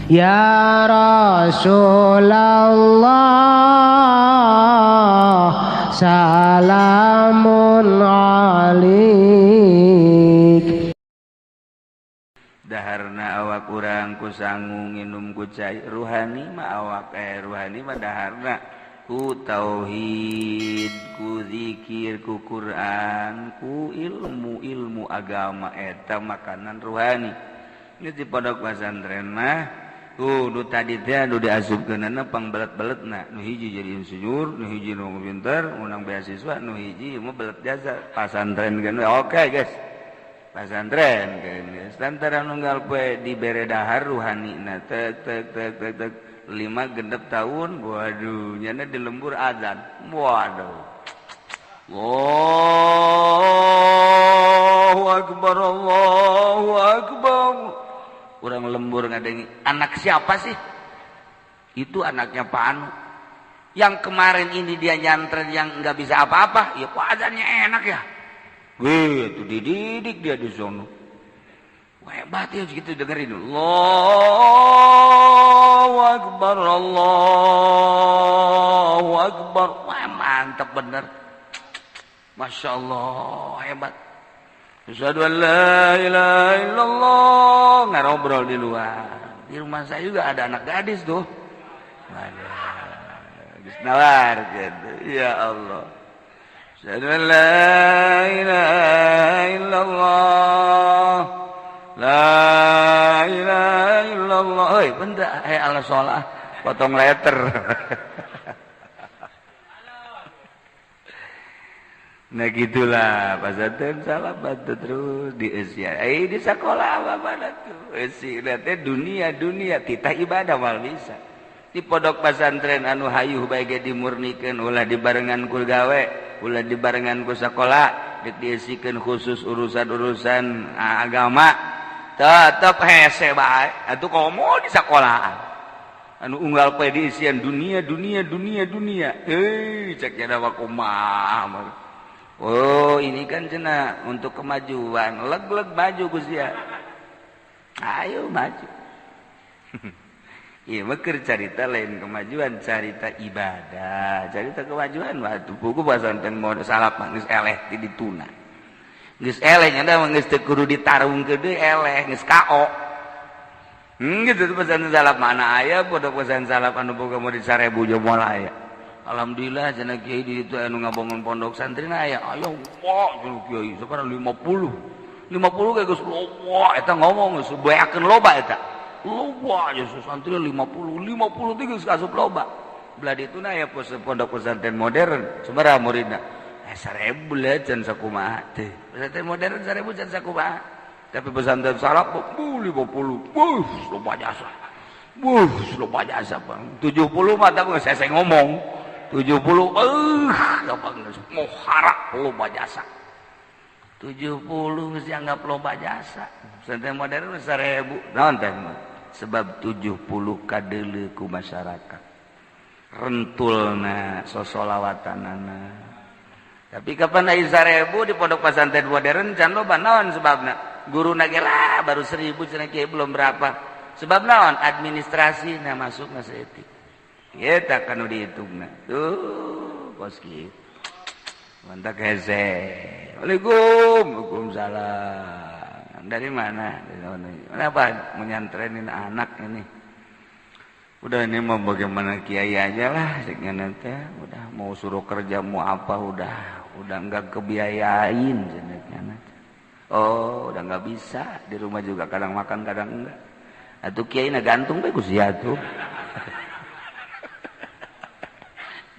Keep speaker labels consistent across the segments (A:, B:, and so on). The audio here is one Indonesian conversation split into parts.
A: Ya Rasulullah salamun alaik.
B: Daharna awak urang ku sangu nginum ku cai ruhani mah awak ruhani mah daharna ku tauhid, ku zikir, ku Quran, ku ilmu agama eta makanan rohani. Ini di pondok pesantren mah nu tadi teh nu diasupkeunana pangbelet-beletna. Nu hiji jadi insinyur, nu hiji nu pinter, menang beasiswa, nu hiji mah belet jasa. Pesantren kan oke guys. Pesantren kan geus. Lantaran nunggal poe dibere dahar rohanina tek 5-6 tahun, waduh, nyana di lembur azan, waduh, Allahu Akbar, Allahu Akbar. Urang lembur ngadengi, anak siapa sih? Itu anaknya Pak Anu. Yang kemarin ini dia nyantren yang nggak bisa apa-apa, ya kok azannya enak ya? Wih, itu dididik dia di sono. Hebat ya gitu dengerin. Allahu Akbar, Allahu Akbar. Wah, mantap bener. Masya Allah, hebat. Asyhadu an la ilaha illallah. Ngarobrol di luar. Di rumah saya juga ada anak gadis tuh. Gadis nawar gitu. Ya Allah. Asyhadu an la ilaha illallah. La ilaha illallah. Oi, benda ala sholat potong letter. Nah gitulah pesantren salah bantu terus di usia. Di sekolah apa mana tuh? Usia teh dunia titah ibadah mal bisa. Di pondok pesantren anu hayuh bae ge dimurnikeun ulah dibarengan ku gawe, ulah dibarengan ku sakola, diisikeun khusus urusan agama. Tetep hese bae atuh komo di sekolahan anu unggal poe diisian dunia cek nya mah kumaha. Oh ini kan cenah untuk kemajuan leg maju Gusia, ayo maju. Iya mah keur carita lain kemajuan, carita ibadah, carita kemajuan waktu buku pesantren mode salap geus eleh di dituna. Geus eleh nya da geus teu kudu ditarungkeun deui eleh geus KO. Gitu tuh pesantren salap mana aya pondok pesantren salap anu boga mau di Sarebu jeung moal aya. Alhamdulillah cenah kiai di ditu anu ngabangun pondok santri aya. Aya wah cenah kiai sabarang 50. 50 ge geus loba eta ngomong geus beakeun loba eta. Loba aya santri 50 teh geus kasup loba. Belah dituna aya pondok pesantren modern sabaraha muridna? 1000 lah can sakumaha teh. Pesantren modern 1000 can sakumaha. Tapi pesantren salaf 50. Wuh, loba jasa. Loba jasa Bang. 70 mah tak geus seseng ngomong. 70 gampang geus moharak loba jasa. 70 geus dianggap loba jasa. Pesantren modern 1000. Naon teh? Sebab 70 kadeuleu ku masyarakat. Rentulna sosolawatanana. Tapi kapan aya 1000 di pondok pesantren modern can loba naon sebabna? Guruna ge lah baru 1000 cenah kieu belum berapa. Sebab naon? Administrasi na masukna saeutik. Eta kanu dihitungna. Tuh, bos kieu. Mantap hese. Waalaikumsalam. Dari mana? Kenapa menyantrenin anak ini? Udah ini mau bagaimana kiai aja lah, segala nanti. Udah mau suruh kerja mau apa udah enggak kebiayain, segala. Oh, udah enggak bisa di rumah juga kadang makan kadang enggak. Atuh kiai na gantung bae ku sia tuh.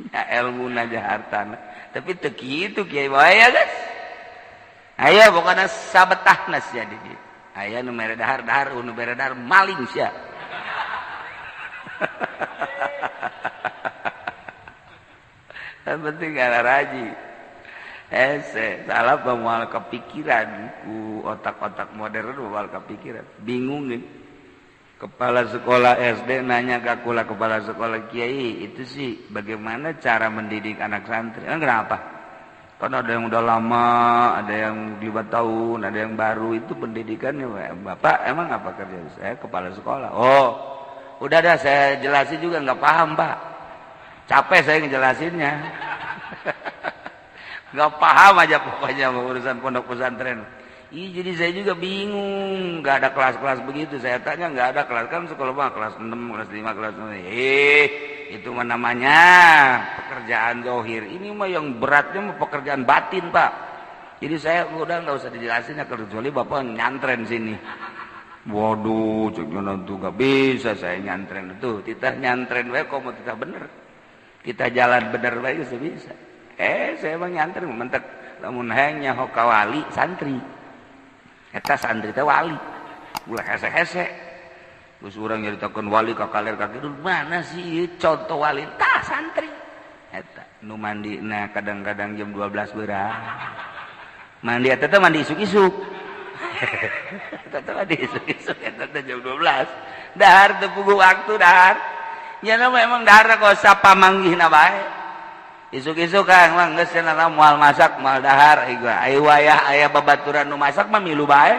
B: Ya ilmu aja hartana. Tapi teu kitu kiai bae ya guys. Aya pokona sabetahna sia di dieu. Aya nu mere dahar-dahar, nu mere dahar maling sia. Yang penting ada raji. Salah bamual kepikiran ku otak-otak modern bamual kepikiran. Bingung nih. Kepala sekolah SD nanya ke kula kepala sekolah kiai itu sih bagaimana cara mendidik anak santri? Kenapa? Karena ada yang udah lama, ada yang 5 tahun, ada yang baru itu pendidikannya. Bapak emang apa kerja? Saya kepala sekolah. Oh. Udah dah saya jelasin juga nggak paham Pak. Capek saya ngejelasinnya. Nggak paham aja pokoknya urusan pondok pesantren. Iya jadi saya juga bingung. Nggak ada kelas-kelas begitu. Saya tanya nggak ada kelas. Kan sekolah mah kelas 6, kelas 5, kelas 6. Itu mah namanya pekerjaan zohir. Ini mah yang beratnya mah pekerjaan batin Pak. Jadi saya udah nggak usah dijelasin ya kecuali Bapak nyantren sini. Waduh, ceknya nanti nggak bisa saya nyantren itu. Kita nyantren wae kok mau kita bener. Kita jalan bener wae bisa. Saya emang nyantren mentek lamun hanya hoka wali santri. Eta santri teh wali. Ulah hese-hese. Geus urang nyaritakeun wali ka kaler ka kidul mana sih contoh wali tah santri. Eta nu mandina kadang-kadang jam 12 beurang. Mandi eta teh mandi isuk-isuk. Eta mandi isuk-isuk eta teh jam 12. Dahar teu puguh waktu dahar. Nya memang dahar kok sapa manggihna bae. Isuk-isuk Kang mah geus cenah moal masak moal dahar aya wayah aya babaturan nu masak mah milu bae.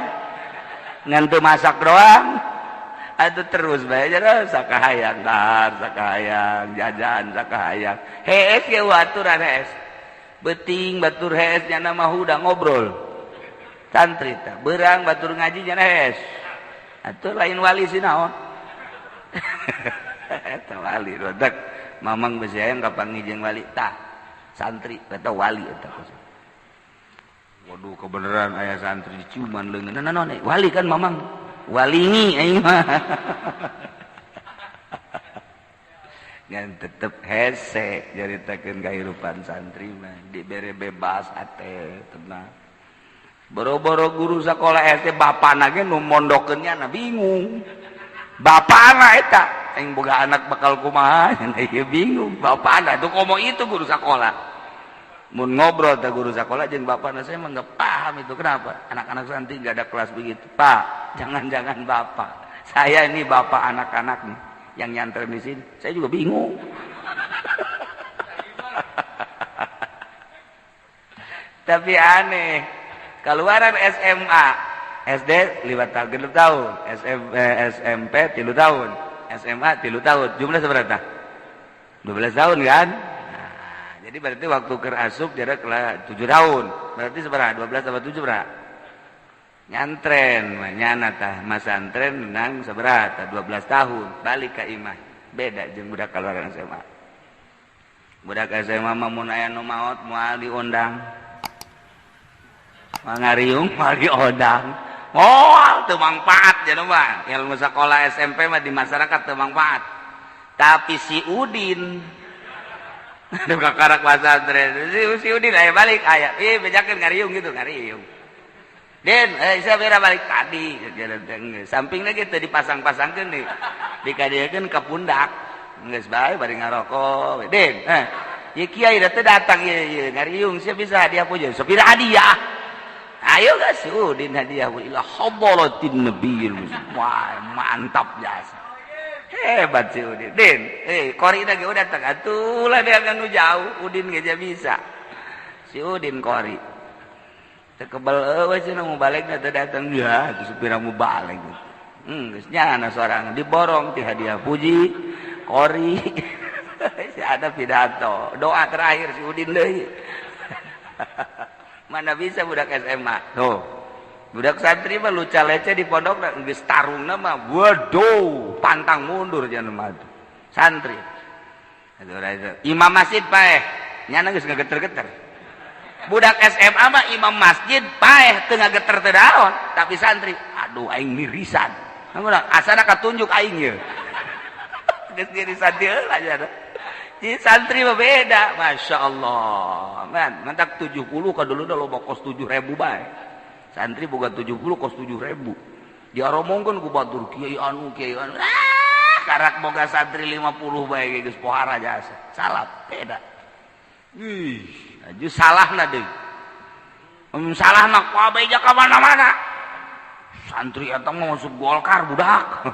B: Ngan teu masak doang. Atuh terus bae jana sakahayang dahar, sakahayang jajan, sakahayang. Hees ge aturan hees. Beuting batur hees nya mah udah ngobrol. Santri teh beurang batur ngaji nya hees. Atuh lain wali sinaon. Eta wali rodak mamang geus hayang kapan ngijeng wali tah santri eta wali eta. Waduh kebenaran aya santri cuman leungeun naon wali kan mamang walingi aing mah. Ngan tetep hese jaritakeun kahirupan santri mah dibere bebas ate tenang. Boro-boro guru sakola SD bapana ge nu mondokeun nya bingung. Bapana eta aing boga anak bakal kumaha ieu bingung bapana tuh komo itu guru sekolah mun ngobrol teh guru sekolah jeung bapana saya mah enggak paham itu kenapa anak-anak santri enggak ada kelas begitu Pak jangan-jangan Bapak saya ini bapak anak-anak nih yang nyantren di sini saya juga bingung. Tapi aneh keluaran SMA SD 5 tahun SMP 3 tahun SMA 3 tahun jumlah seberapa 12 tahun kan nah, jadi berarti waktu keur asup jarak 7 tahun berarti seberapa 12 tambah 7 berapa nyantren nyana tah mas santren menang seberapa 12 tahun balik ke imah beda jeung budak keluaran SMA budak SMA mah mun aya nu maot moal diundang ngariung moal diundang oh teu mangpaat cenah mah ilmu sekolah SMP mah di masyarakat teu mangpaat tapi si Udin anu kakarak pasantren si Udin aya balik aya bejakeun ngariung gitu ngariung Den isa bera balik tadi sampingna ge teu dipasang-pasangkeun dikadiekeun ka pundak geus bae bari ngarokok Den ieu kiai teh datang ieu ngariung sia bisa hadiah pujeun sepira hadiah. Ayo guys, Udin hadiah ila hadaratin nabiyil wah mantap jasa. Hebat si Udin. Din, Korina ge udah datang atuh lah dia anu jauh, Udin ge bisa. Si Udin Kori. Teu kebal eueuh cenah mau balikna teu datang ya, geus supira mau balik. Geus nyana sorangan diborong ti hadiah puji Kori. Si ada pidato, doa terakhir si Udin deui. Mana bisa budak SMA tuh budak santri mah luca lece di pondok geus tarungna mah waduh pantang mundur jangan mah santri imam masjid paeh nyana geus ngageter-geter budak SMA mah imam masjid paeh teu ngageter teu daon tapi santri aduh aing mirisan asana katunjuk aing ye geus mirisan deula nya di santri mah beda, masya Allah. Man, mantak 70 ka dulu dah loba kos 7.000 bae. Santri boga 70 kos 7.000. Diaromongkeun ku batur kiai anu. Karak boga santri 50 bae geus pohara jasa. Salap beda. Aju salahna deui. Salahna ku abeja ka mana-mana. Santri eta mah masuk Golkar budak.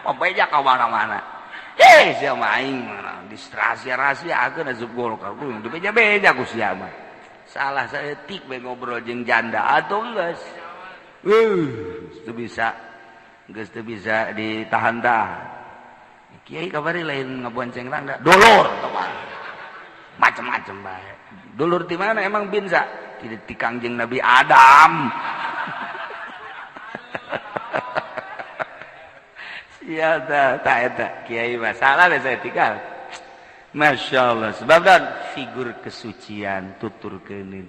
B: Abeja ka mana-mana. Siapa aing distrasia-rasia akeun asup Golkar kudu dibeja-beja ku sia mah. Salah saeutik bae ngobrol jeung janda atuh geus. Teu bisa. Geus teu bisa ditahan-tahan. Kiai kabari lain ngabonceng rangda dulur teman macam-macam bae dulur di mana emang binsa di Kangjeng Nabi Adam sia ta eta kiai masalah saya tinggal Masya Allah sebab dan figur kesucian tuturkeun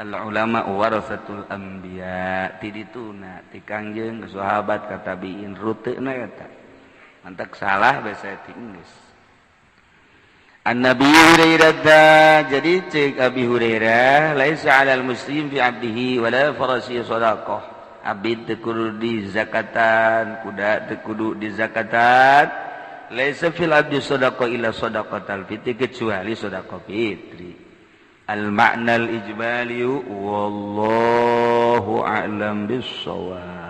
B: al ulama warasatul anbiya ti dituna ti Kangjeng sahabat ka tabiin ruteuna eta mantak salah bahasa Inggris. An-Nabi Hurairah jadi cek Abi Hurairah laisa 'alal muslim fi 'abdihi wala farasi shadaqah. Abid teu kudu di zakatan, kuda teu kudu di zakatan. Laisa fil 'abdi shadaqah illa shadaqatal fitri kecuali shadaqah fitri. Al-ma'na al-ijmali wallahu a'lam bis-shawab.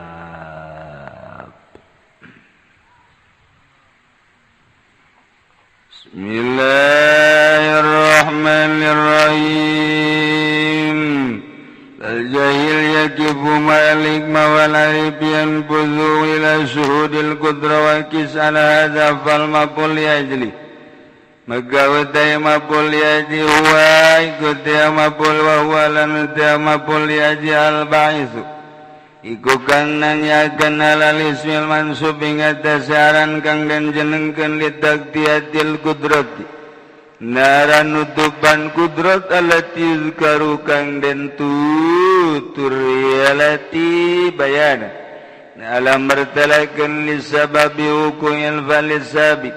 B: Bismillahirrahmanirrahim. Al-jahil yakifu ma'alik mawal arif yanfuzu ila syuhudil qudra wa kis ala hadha fal mapul yajli magawatay mapul yaji huwa ikutya mapul wa huwa lanutya mapul yaji al-ba'isu iku kang nanyakeun alal ismil mansub ing atas aran kang den jenengkeun li taqdiyatil qudrati naran nutupan kudrat allati yuzkaru kang den tutur alati bayana alam bertalakeun li sababi hukumil falisabi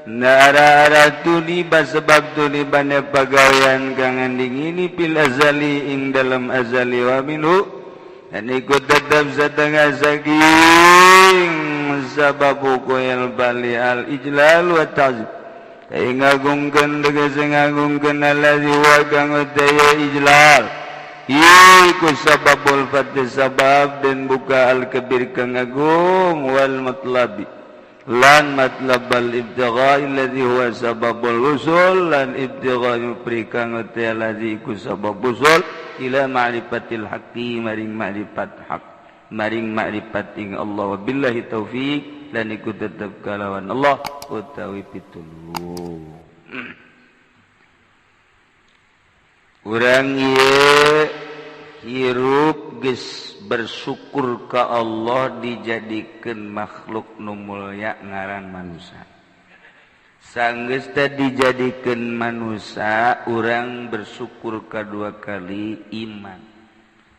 B: nara aratu di basebab tu di bane pagawean kang anding ini pil azali ing dalam azali wa minhu dan ikut tetap setengah saking sababu koyal bali al ijlal wa ta'zim kaya ngagungkan tegesi ngagungkan alladhi wa kang utaya ijlal iku sababul fatih sabab dan buka al kabir kang agung wal matlabi lan matlab al ibtigha alladhi huwa sababul usul lan ibtigha yupri kang utaya alladhi iku sabab usul ila ma'rifatil haqqi maring ma'rifat hak maring ma'rifat ing Allah wabillahi taufik lan iku tetep kalawan Allah utawi pitulung urang ieu hirup geus bersyukur ka Allah dijadikeun makhluk nu mulya ngaran manusia sanggeus teh dijadikeun manusia urang bersyukur kedua kali iman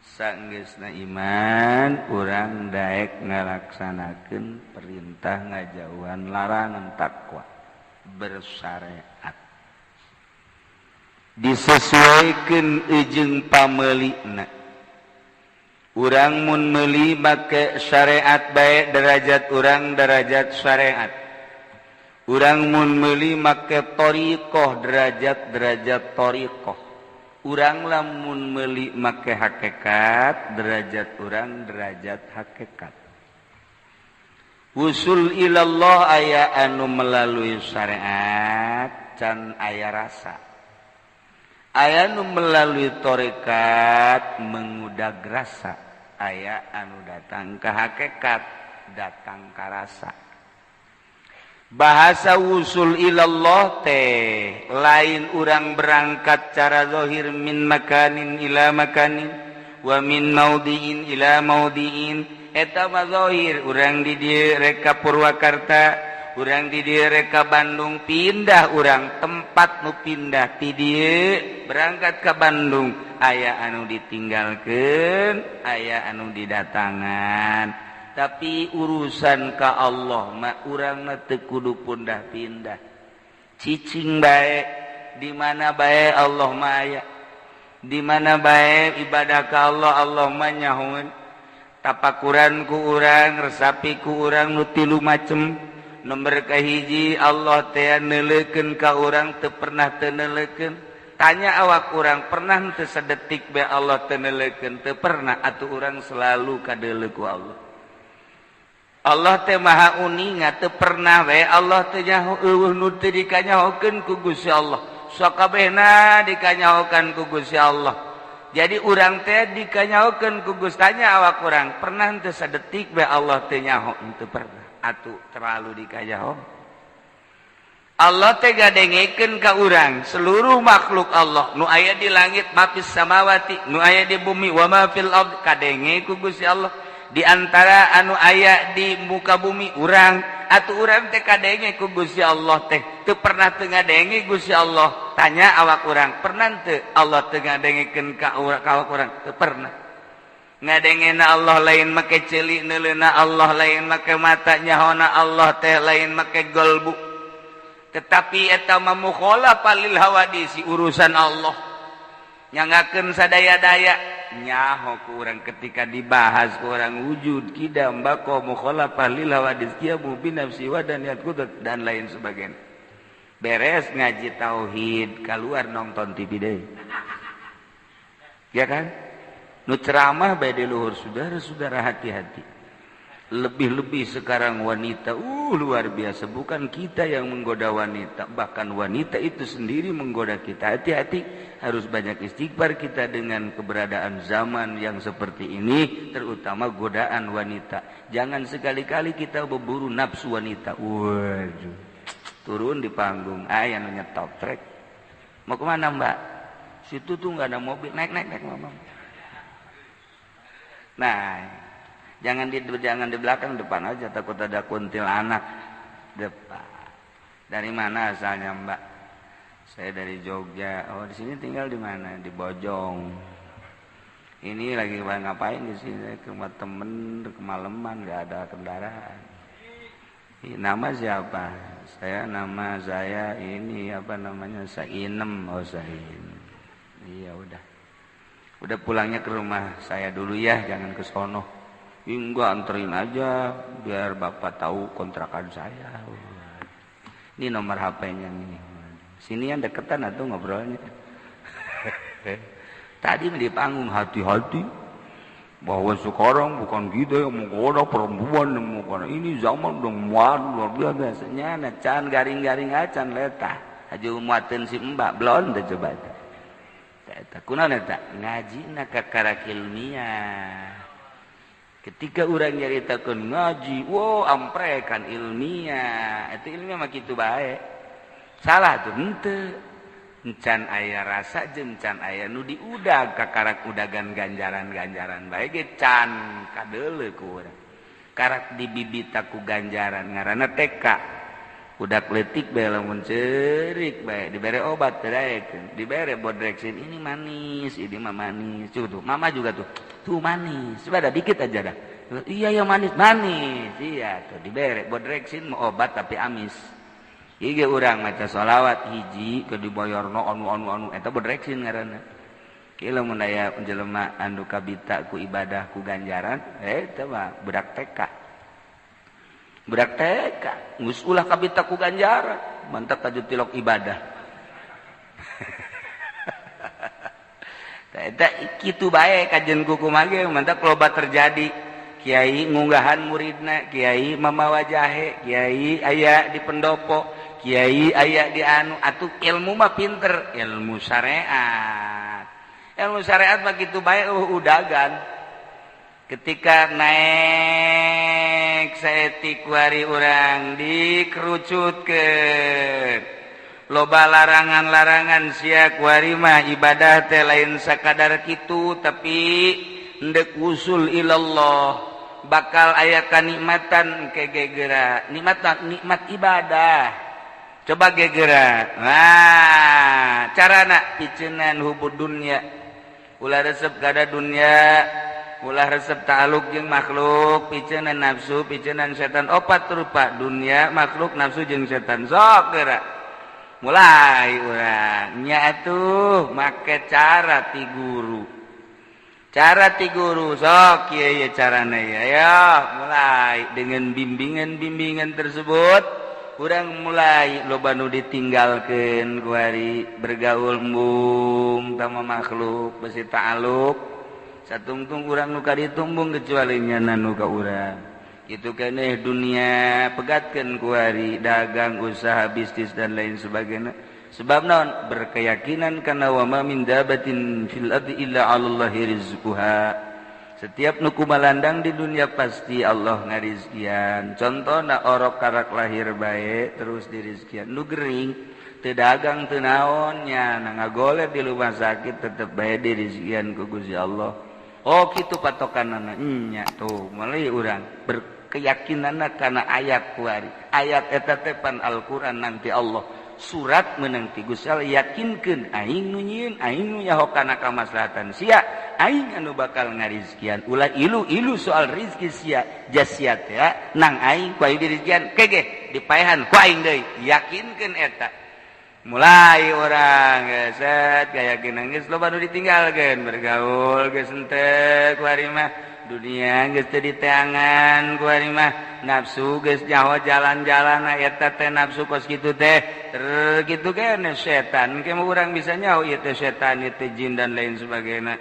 B: sanggeusna iman urang daek ngalaksanakeun perintah ngajauhan larangan takwa bersyariat disesuaikeun ejeung pameulina urang mun meuli make syariat bae derajat urang derajat syariat urang mun meuli make thariqah derajat thariqah urang lamun meuli make hakikat derajat urang derajat hakikat usul ilallah aya anu melalui syariat can aya rasa aya anu melalui thariqat mengudag rasa aya anu datang ke hakikat datang ka rasa bahasa usul ilallah teh lain urang berangkat cara zahir min makanin ila makanin wa min maudhi'in ila maudhi'in eta mah zahir urang di dieu reka Purwakarta urang di dieu reka Bandung pindah urang tempat nu pindah ti dieu berangkat ke Bandung aya anu ditinggalkeun aya anu didatangan tapi urusan ka Allah mah urangna teu kudu pindah-pindah cicing bae di mana bae Allah mah aya di mana bae ibadah ka Allah Allah mah nyahoeun tapakuran ku urang resapi ku urang nu tilu macem nomor kahiji Allah teh neuleukeun ka urang teu pernah teu neuleukeun tanya awak urang pernah teu sadetik bae Allah teu neuleukeun teu pernah atuh urang selalu kadeuleu ku Allah Allah teh maha uning teu pernah we Allah teh nyaho eueuh nu teu dikanyahokeun ku Gusti Allah sakabehna dikanyahokeun ku Gusti Allah jadi urang teh dikanyahokeun ku Gusti tanya awak urang pernah teu sadetik we Allah teh nyaho teu pernah atuh terlalu dikanyaho Allah teh gadengekeun ka urang seluruh makhluk Allah nu aya di langit mapis samawati nu aya di bumi wa ma fil ard kadenge ku Gusti Allah di antara anu aya di muka bumi urang atuh urang teh kadenge ku Gusti Allah teh teu pernah teu ngadenge Gusti Allah tanya awak urang pernah teu Allah teu ngadengekeun ka awak urang teu pernah ngadengena Allah lain make ceuli neuleuna Allah lain make mata nyahona Allah teh lain make golbu tetapi eta mah mukhalafah lil hawadisi urusan Allah nyangakeun sadaya-daya nyaho ku urang ketika dibahas ku urang wujud kidam bako mukhalafah lil hawadis qiyamu bi nafsi wa daniyat qudrat dan lain sebagainya beres ngaji tauhid keluar nonton TV deui ya kan nu ceramah bae di luhur saudara-saudara hati-hati lebih-lebih sekarang wanita luar biasa bukan kita yang menggoda wanita bahkan wanita itu sendiri menggoda kita hati-hati harus banyak istighfar kita dengan keberadaan zaman yang seperti ini terutama godaan wanita jangan sekali-kali kita berburu nafsu wanita waduh turun di panggung aya nu nyetop trek mau kemana mbak situ tuh nggak ada mobil naik mama nah jangan di belakang depan aja takut ada kuntilanak depan dari mana asalnya mbak saya dari Jogja oh di sini tinggal di mana di Bojong ini lagi ngapain di sini ke rumah temen kemalaman nggak ada kendaraan nama siapa nama saya ini apa namanya Sainem oh Sainem iya udah pulangnya ke rumah saya dulu ya jangan ke sono enggak anterin aja biar bapak tahu kontrakan saya ini nomor HP-nya nih sini yang deketan atau ngobrolnya tadi di panggung hati-hati bahwa sekarang bukan kita yang menggoda perempuan yang menggoda ini zaman udah muat luar biasanya nah can garing-garing acan letah aja umuatin si mbak blon deh coba kunaon eta ngajina kakara ilmiah ketika urang nyaritakeun ngaji amprekan ilmiah eta ilmiah mah kitu bae salah tuh henteu encan aya rasa jeung can aya nu diudag kakarak udagan ganjaran-ganjaran bae ge can kadeuleu ku urang karak dibibita ku ganjaran ngaranna TK udah letik bae lamun ceurik bae dibere obat tadaekeun dibere bodreksin ini manis ini mah manis tuh mama juga tuh manis coba ada dikit aja dah iya yang manis iya tuh dibere bodreksin mau obat tapi amis ieu ge urang maca sholawat hiji ke diboyorno anu eta bodreksin ngaranna ieu lamun aya jelema anu kabita ku ibadah ku ganjaran eta mah budak TK budak TK geus ulah kabita ku ganjaran mantap tajud tilok ibadah eta kitu bae kajen ku kumaha ge mantap loba terjadi kiai ngunggahan muridna kiai mamawa jahe kiai aya di pendopo kiai aya di anu atuh ilmu mah pinter ilmu syariat mah kitu bae udagan ketika naik saetik wari urang dikerucutkeun loba larangan-larangan sia kuari mah ibadah teh lain sakadar kitu tapi endek usul ilallah bakal aya kanikmatan ke gegera nikmat ibadah coba gegera nah carana piceunnan hubud dunya ulah resep kada dunya ulah resep ta'aluk jeung makhluk piceunnan nafsu piceunnan setan opat rupa dunia makhluk nafsu jeung setan sok geura mulai urang nya atuh make cara ti guru sok kieu carana ya mulai dengan bimbingan tersebut urang mulai loba nu ditinggalkeun ku ari bergaul embung tama makhluk besi ta'aluk satungtung urang nu kaditumbung kecuali nyana nu ka urang kitu keneh dunia pegatkeun ku ari dagang usaha bisnis dan lain sebagainya sebab naon berkeyakinan kana wa ma min dabatin fil ardi illa 'alallahi rizquha Setiap nuku malandang di dunia pasti Allah ngarizkian. Contohna orok karak lahir baik terus dirizkian. Nu gering, teu dagang teu naonnya, ngagoler di rumah sakit tetep bae dirizkian ku Gusti Allah. Oh kitu patokanana nya tuh mulai urang berkeyakinanna kana ayat kuari. Ayat eta teh pan Al-Qur'an nanti Allah surat menang ti Gusti Allah yakinkeun aing nu nyieun aing nu nyaho kana kamaslahatan sia aing anu bakal ngarizkian ulah ilu soal rizki sia jasiat ya nang aing ku aing dirizkian kege dipaehan ku aing deui yakinkeun eta mulai orang set kayakinan geus loba nu ditinggalkeun bergaul geus henteu ku ari mah dunia geus teu diteangan ku ari mah nafsu geus nyaho jalan-jalan eta teh nafsu kos kitu teh kitu kene setan ke urang bisa nyaho ieu teh setan ieu teh jin dan lain sebagainya.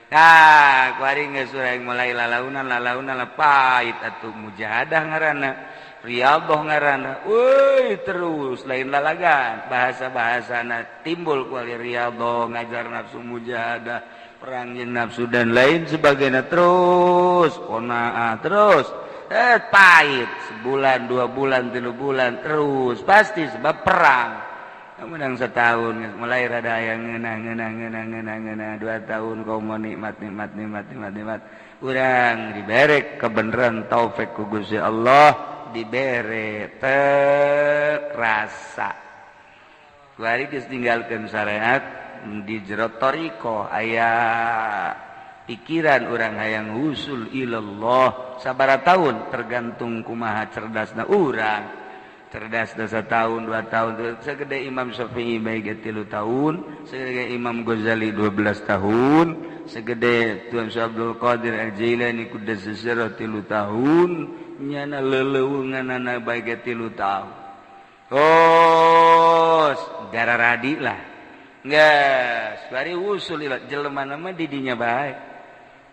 B: Nah ku ari geus urang mulai lalaunan pait atuh mujahadah ngaranna riyadhah ngaranna euy terus lain lalagan bahasa-bahasana timbul ku ari riyadhah ngajar nafsu mujahadah perangin nafsu dan lain sebagainya terus qanaah terus pahit sebulan 2 bulan 3 bulan terus pasti sebab perang menang setahun mulai rada yang ngeunah 2 tahun kau mau nikmat urang diberek kebenaran taufik ku Gusti Allah dibere terasa kuari geus tinggalkeun syariat di jero toriko aya pikiran orang hayang husul ilallah sabaraha tahun tergantung kumaha cerdasna urang cerdasna setahun 2 tahun segede Imam Syafi'i bae 3 tahun segede Imam Ghazali 12 tahun segede Tuan Syekh Abdul Qadir Al-Jailani kudas sesera 3 tahun nyana leuleunganana bae 3 tahun tos gararadi lah geus bari usul jelema mah didinya bae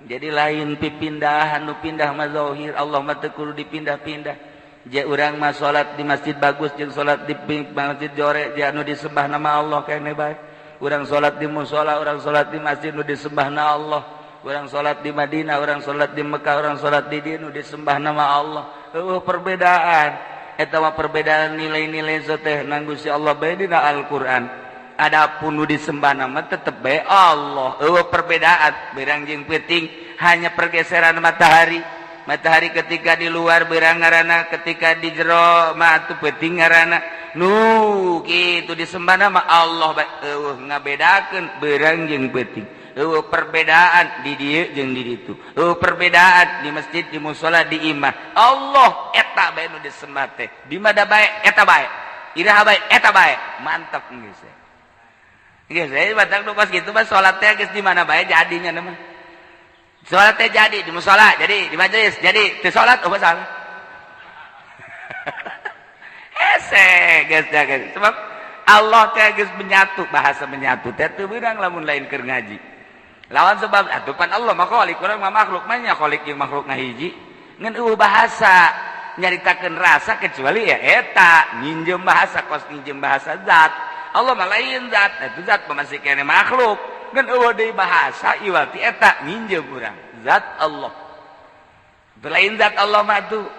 B: jadi lain pipindahan nu pindah mah zahir Allah mah teu kudu dipindah-pindah je urang mah salat di masjid bagus jeung salat di masjid jore je anu disembah nama Allah kene bae urang salat di mushola urang salat di masjid nu disembahna Allah urang salat di Madinah urang salat di Mekah urang salat di dieu nu disembah nama Allah perbedaan eta mah perbedaan nilai-nilai teh nang Gusti Allah bae dina Al-Qur'an. Adapun nu disembah nama tetep bae Allah. Perbedaan berang jeung peuting hanya pergeseran matahari. Matahari ketika di luar berang ngaranna, ketika di jero mah atuh peuting ngaranna. Nu kitu disembah nama Allah bae. Ngabedakeun berang jeung peuting. Perbedaan di dieu jeung di ditu. Perbedaan di masjid, di mushola, di imah. Allah eta bae nu disembah teh. Di mana bae eta bae. Iraha bae eta bae. Mantap geus. Geus batak nu pas kitu mah salat teh geus di mana bae jadinya mah. Salat teh jadi di mushola, jadi di majelis, jadi teu salat oh salah. Hese geus jaga. Sebab Allah teh geus menyatu, bahasa menyatu teh teu beurang lamun lain keur ngaji. Lawan sebab atuh pan Allah mah khaliq, urang mah makhluk mah nya khaliq jeung makhluk ngahiji. Ngan bahasa nyaritakeun rasa kecuali ya eta nginjem bahasa kos nginjem bahasa zat. Allah mah lain zat, itu zat masih kene makhluk. Ngan eueuh deui bahasa iwati eta nginjem urang zat Allah. Itu lain zat Allah mah tuh.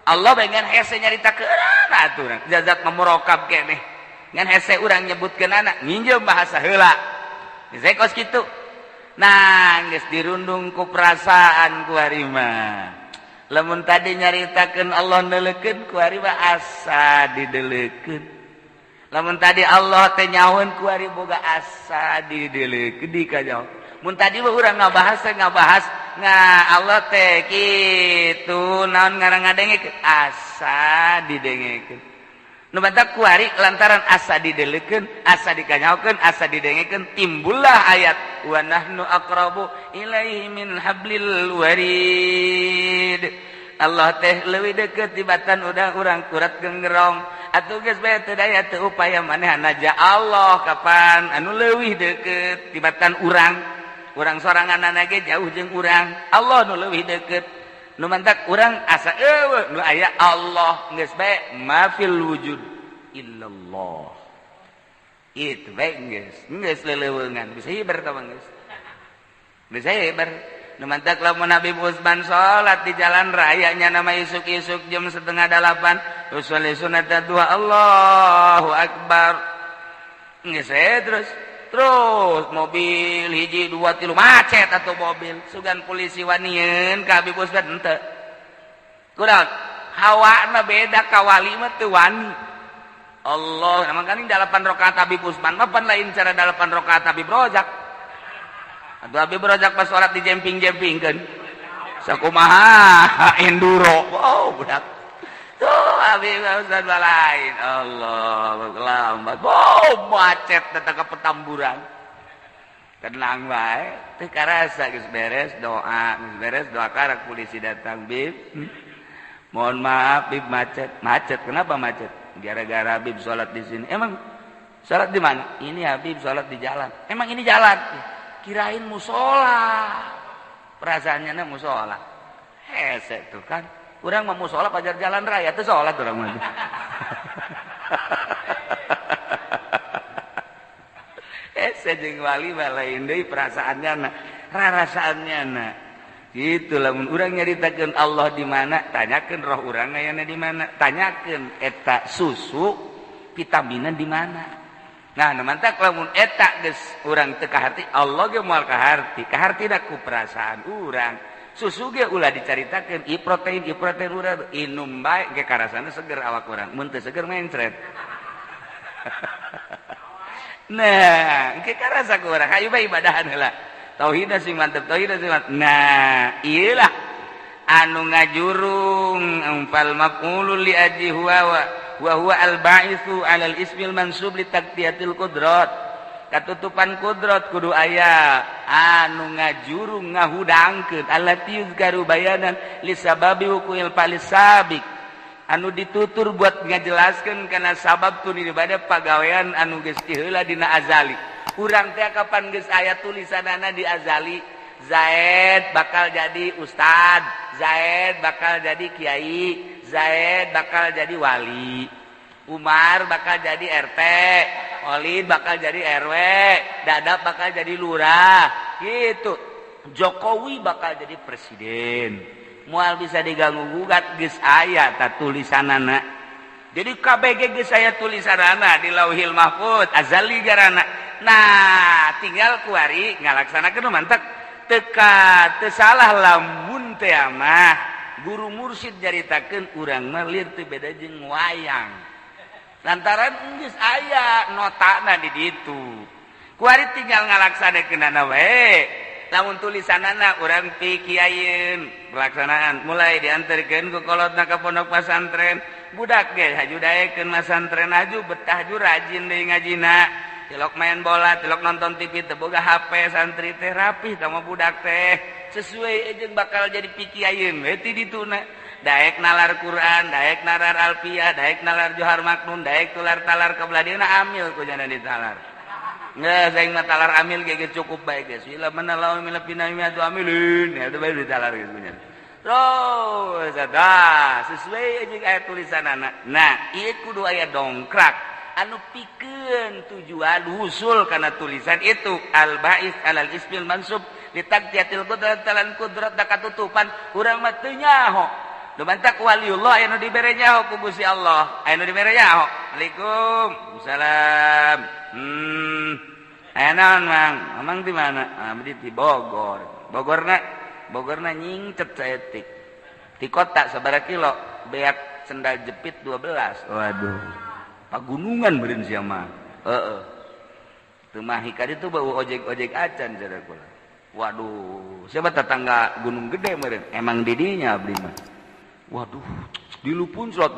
B: Allah pengen hese nyaritakeun atuh urang. Zat memurokab keneh. Ngan hese urang nyebutkeun anak nginjem bahasa heula. Saya kos kitu. Nah, geus dirundung ku perasaan ku ari mah. Lamun tadi nyaritakeun Allah neuleukeun ku ari mah asa dideuleukeun. Lamun tadi Allah teh nyahoeun ku ari boga asa dideuleukeun di ka nyaho. Mun tadi mah urang ngabahas Allah teh kitu naon ngarang ngadengkeun asa didengekeun. Nu batak kuari lantaran asa dideleukeun, asa dikanyaokeun, asa didengekeun timbullah ayat wa nahnu aqrabu ilaihi min hablil warid. Allah teh leuwih deukeut tibatan urang kurat geungerong. Atuh geus bae teu daya teu upaya manehna ja Allah kapan anu leuwih deukeut tibatan urang. Urang soranganna ge jauh jeung urang. Allah nu leuwih deukeut. Nu mantak urang asa eueuh nu aya Allah geus bae mafil wujud illallah. Itu bae geus leuleungan bisa hibar ta geus. Bisa hibar. mantak lamun Habib Usman salat di jalan raya nya nama isuk-isuk jam 7:30 usolli sunat duha Allahu akbar geus terus mobil hiji 2 3 macet atau mobil sugan polisi wanieun ka Habib Usman henteu kunaon hawana beda ka wali mah teu wani Allah makanya 8 rakaat Habib Usman mah pan lain cara 8 rakaat Habib Rojak atuh Habib Rojak pas salat di jemping-jempingkeun sakumaha enduro budak tuh Habib Ustaz lain Allah lambat macet datang ke Petamburan tenang bae teu karasa geus beres doa karak polisi datang Bib mohon maaf Bib macet kenapa macet gara-gara Habib sholat di sini. Emang sholat di mana? Ini Habib sholat di jalan. Emang ini jalan? Kirain musola. Perasaannya musola. Hese tuh kan. Urang mau musola pajar jalan raya tuh sholat urang mah. Hese jeung wali lain deui perasaannya rarasaannya gitu lamun urang nyaritakeun Allah di mana tanyakeun roh urang aya di mana tanyakeun eta susu vitamina di mana nah mantak lamun eta geus urang teu kaharti Allah ge moal kahartina ku perasaan urang susu ge ulah dicaritakeun ieu protein urang inum bae ge karasana seger awak urang mun teu seger mencret nah ge karasa ku urang hayu bae ibadahan heula tauhidna sing mantep nah iyalah anu ngajurung fal maqulul li aji huwa al ba'itsu 'alal ismil mansub li taqdiyatil qudrat katutupan kudrat kudu aya anu ngajurung ngahudangkeun allati yuzkaru bayanan li sababi hukumil palisabik anu ditutur buat ngajelaskeun kana sabab tun ibadah pagawean anu geus ti heula dina azali urang teh kapan geus aya tulisanana di azali Zaid bakal jadi ustad, Zaid bakal jadi kiai, Zaid bakal jadi wali, Umar bakal jadi RT, Walid bakal jadi RW, Dadap bakal jadi lurah gitu. Jokowi bakal jadi presiden. Moal bisa diganggu gugat geus aya ta tulisanana. Jadi KBG geus aya tulisanana di Lauhil Mahfuz azali garana. Nah, tinggal kuari ngalaksanakeun mantap teka teu salah lamun teh mah guru mursyid jaritakeun urang mah lieur teu beda jeung wayang. Lantaran geus aya notana di ditu. Kuari tinggal ngalaksanakeunana wae. Lamun tulisanana urang pikiayeun pelaksanaan mulai dianterkeun ku kolotna ka pondok pesantren. Budak ge haju daekeun pesantren haju betah haju rajin deui ngajina. Tilok main bola, tilok nonton TV, teu boga HP santri teh rapih sama budak teh. Sesuai jeung bakal jadi pikiayeun we ti dituna. Daek nalar Quran, daek nalar Alfiyah, daek nalar Johar Maknun, daek tular talar kabladieuna amil ku jana ditalar. Ngeus aing mah talar amil ge cukup bae geus. Ila manalau mila pinami atu amilin, ya teu bae ditalar geus punya. Terus ada sesuai jeung aya tulisanana. Nah, ieu kudu aya dongkrak. Anu pikeun tujuan husul kana tulisan itu al ba'is alal ismil mansub li taqdiyatil qudrat talan qudrat da katutupan urang mah teu nyaho do mantak waliullah anu dibere nyaho ku Gusti Allah anu dibere nyaho Waalaikumsalam naon mang di mana di Bogor Bogorna nyingcet saeutik di kota sabaraha kilo beak sendal jepit 12 waduh pagunungan meureun sia mah. Teu mah hikadi tuh bau ojek-ojek acan cara kula. Waduh, siapa tetangga Gunung Gede meureun? Emang di dinya abdi mah. Waduh, dilupuncrot.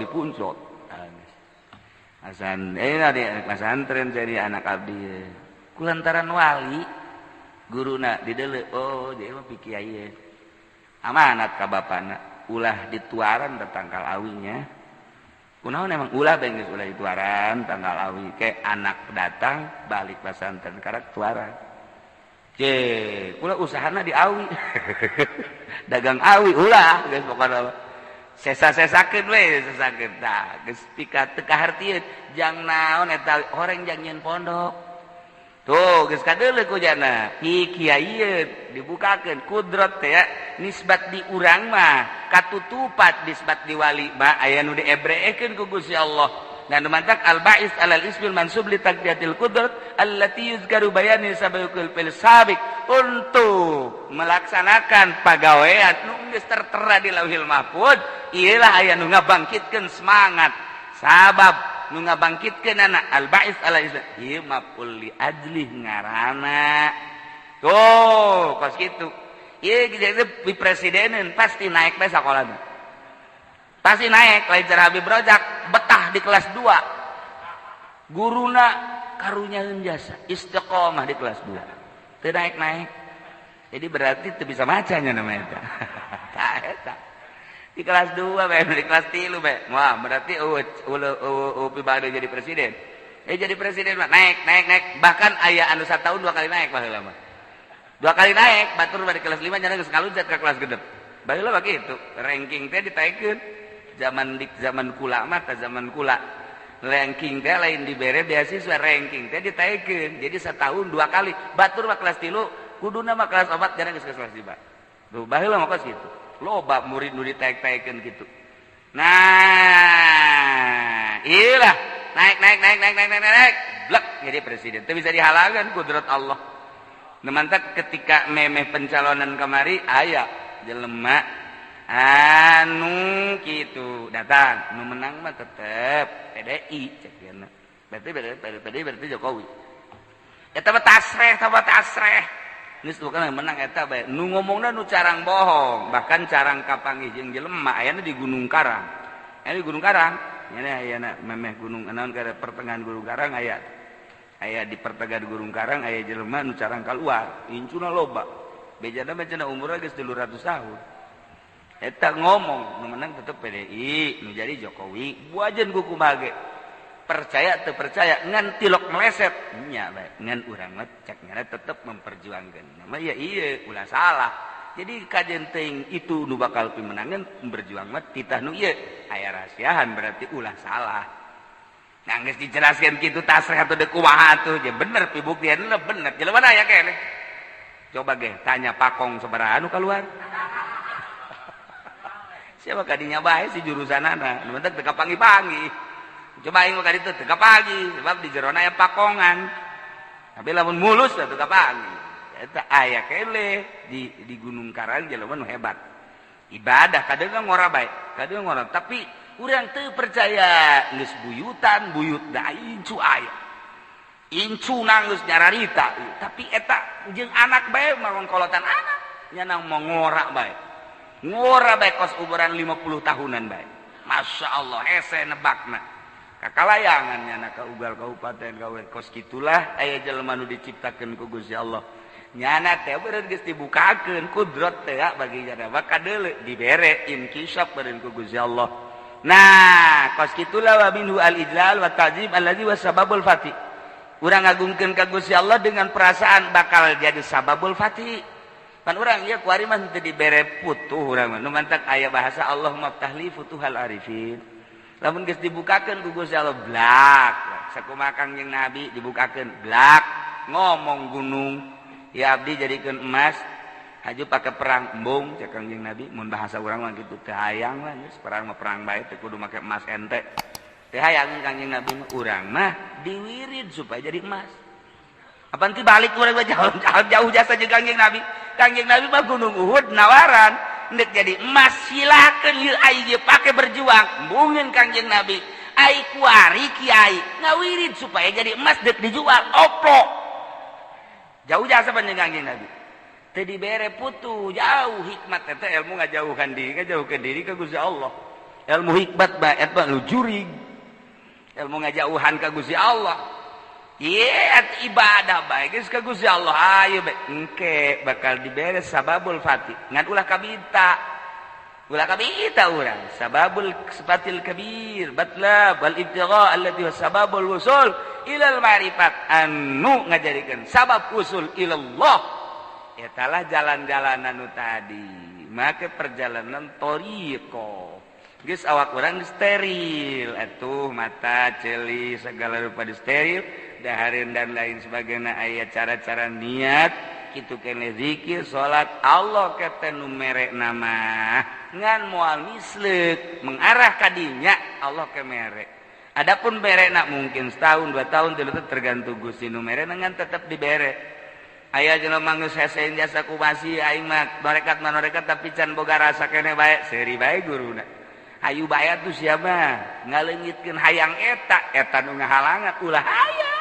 B: Asan di pesantren jadi anak abdi. Kulantaran wali guruna dideuleu oh jadi mah pikiaye. Amanat ka bapana ulah dituaran da tangkal awinya. Kunaon emang ulah bae geus ulah dituaran tanggal awi ke anak datang balik pesantren karak tuaran. Kula usahana di awi. Dagang awi ulah geus pokona sesa-sesakeun we sesakeun tah geus pika teu kahartieun jang naon eta horeng jang nyeun pondok. tuh geus kadeuleu ku jana hi kiai dibukakeun kudrat teh ya nisbat di urang mah katutupat nisbat di wali mah aya nu diebreekeun ku Gusti Allah dan mantak al ba'is alal ismil mansub li taqdiyatil qudrat allati yuzkaru bayani sabaqul fil sabiq untuk melaksanakan pagawean nu geus tertera di Lauhil Mahfuz iyalah aya nu ngabangkitkeun semangat sabab nu ngabangkitkeun anak al ba'is alal islam ieu maf'ul li ajli ngaranna tuh kos kitu ieu jadi presidenan pasti naik bae sakolana pasti naik lain cara Habib Rojak betah di kelas 2 guruna karunyaeun jasa istiqomah di kelas 2 teu naik-naik jadi berarti teu bisa macanya namanya eta tah eta di kelas 2 bae di kelas 3 bae wah berarti upi bade jadi presiden jadi presiden mah naik bahkan aya anu satahun 2 kali naik baheula mah 2 kali naik batur bade kelas 5 nya geus ngaluncat ka kelas gedep baheula mah kitu ranking teh ditaikeun zaman kula mah teh zaman kula ranking teh lain dibere beasiswa ranking teh ditaikeun jadi setahun 2 kali batur mah kelas 3 kuduna mah kelas 4 jana geus kelas 5 tuh baheula mah kos kitu loba murid nu ditaek-taekeun kitu nah iyalah naik blek jadi presiden teu bisa dihalangan kudrat Allah nemantak ketika memeh pencalonan kamari aya jelema anu kitu datang nu menang mah tetep PDI cek yeuna berarti Jokowi eta mah tasreh geus bukan menang eta bae nu ngomongna nu carang bohong bahkan carang kapanggih jeung jelema ayana di Gunung Karang aya di Gunung Karang ayana memeh gunung naon ka pertengahan Gunung Karang aya di pertengahan Gunung Karang aya jelema nu carang kaluar incuna loba bejana mah cenah umurna geus 300 tahun eta ngomong nu menang tetep PDI nu jadi Jokowi buajeun ku kumaha ge percaya atau percaya ngan tilok meleset nya bae ngan urang mah cek nyana tetep memperjuangkeun nama ya iya ulah salah jadi kajen teuing itu nu bakal pimenangan berjuang mah titah nu ieu aya rahasiahan berarti ulah salah nah geus dijelaskeun kitu tasreh atuh deuk kumaha atuh ya bener pibuktianna bener jelema aya keneh coba ge tanya Pakong sabaraha nu keluar siapa kadinya bae si jurusanana nu mentek teu kapangi-pangi coba aing mah ka ditu teu kapagi sebab di jerona aya pakongan tapi lamun mulus teu kapagi eta aya kele di Gunung Karang jelema nu hebat ibadah kadang ngora bae kadang ngora tapi urang teu percaya geus buyutan buyut da incu aya incu nanggeus nyararita tapi eta jeung anak bae maron kolotan anak nya nang ngora bae kos umuran 50 tahunan bae masyaallah hese nebakna kakalayangan nyana ka ugal kabupaten gawe kos kitulah aya jelema nu diciptakeun ku Gusti Allah nyana teh beureun geus dibukakeun kudrat teh bagi jana kadeuleu dibere inkisaf beureun ku Gusti Allah nah kos kitulah wa minhu al ijlal wa ta'zim allazi wa sababul fati urang ngagungkeun ka Gusti Allah dengan perasaan bakal jadi sababul fati kan urang ieu kuari mah teu dibere putuh urang mah nu mantak aya bahasa Allahumma ftahli futuhal arifin lamun geus dibukakeun ku Gusti Allah blak sakumaha Kangjeng Nabi dibukakeun blak ngomong gunung ya abdi jadikeun emas haju pake perang embung cek Kangjeng Nabi mun bahasa urang mah kitu teu hayang lah geus perang mah perang bae teu kudu make emas ente teu hayang Kangjeng Nabi mah urang mah diwirid supaya jadi emas apa nanti balik urang jauh jasa jeung Kangjeng Nabi mah gunung Uhud nawaran nek jadi emas silakeun ieu ai ge pake berjuang embungin Kangjeng Nabi ai kuari kiai ngawirid supaya jadi emas dek dijual opo jauh jasa panjang Kangjeng Nabi teu dibere putu jauh hikmat eta ilmu ngajauhkan diri ka Gusti Allah ilmu hikmat ba eta lu jurig ilmu ngajauhan ka Gusti Allah ibadah bae geus ka Gusti Allah ayo bae engke bakal dibere sababul fati ngan ulah kabita urang sababul sifatil kabir batlab wal ibtigha allati was sababul wusul ilal ma'rifat anu ngajadikeun sabab usul ilallah etalah jalan-jalan anu tadi make perjalanan thariqah geus awak urang steril atuh mata ceuli segala rupa steril dahareun dan lain sebagainya aya cara-cara niat kitu keneh zikir salat Allah kata nu mere nama ngan moal misleuk mengarah ka dinya Allah ke mere adapun berekna mungkin setahun 2 tahun tergantung Gusti nu mere ngan tetep dibere aya jelema geus hesein jasa ku basi aing mah norekat tapi can boga rasa keneh bae seuri bae guruna ayu bayat tuh siapa ngaleungitkeun hayang eta nu ngahalangan ulah aya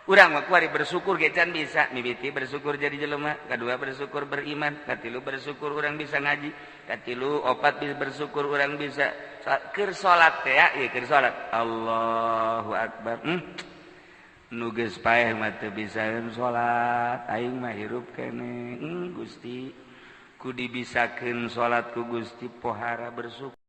B: urang mah kuari bersyukur ge can bisa mimiti bersyukur jadi jelema kadua bersyukur beriman katilu bersyukur urang bisa ngaji katilu opat bersyukur urang bisa keur salat teh ya ieu keur salat Allahu akbar nu geus paeh mah teu bisaeun salat aing mah hirup keneh Gusti ku dibisakeun salat ku Gusti pohara bersyukur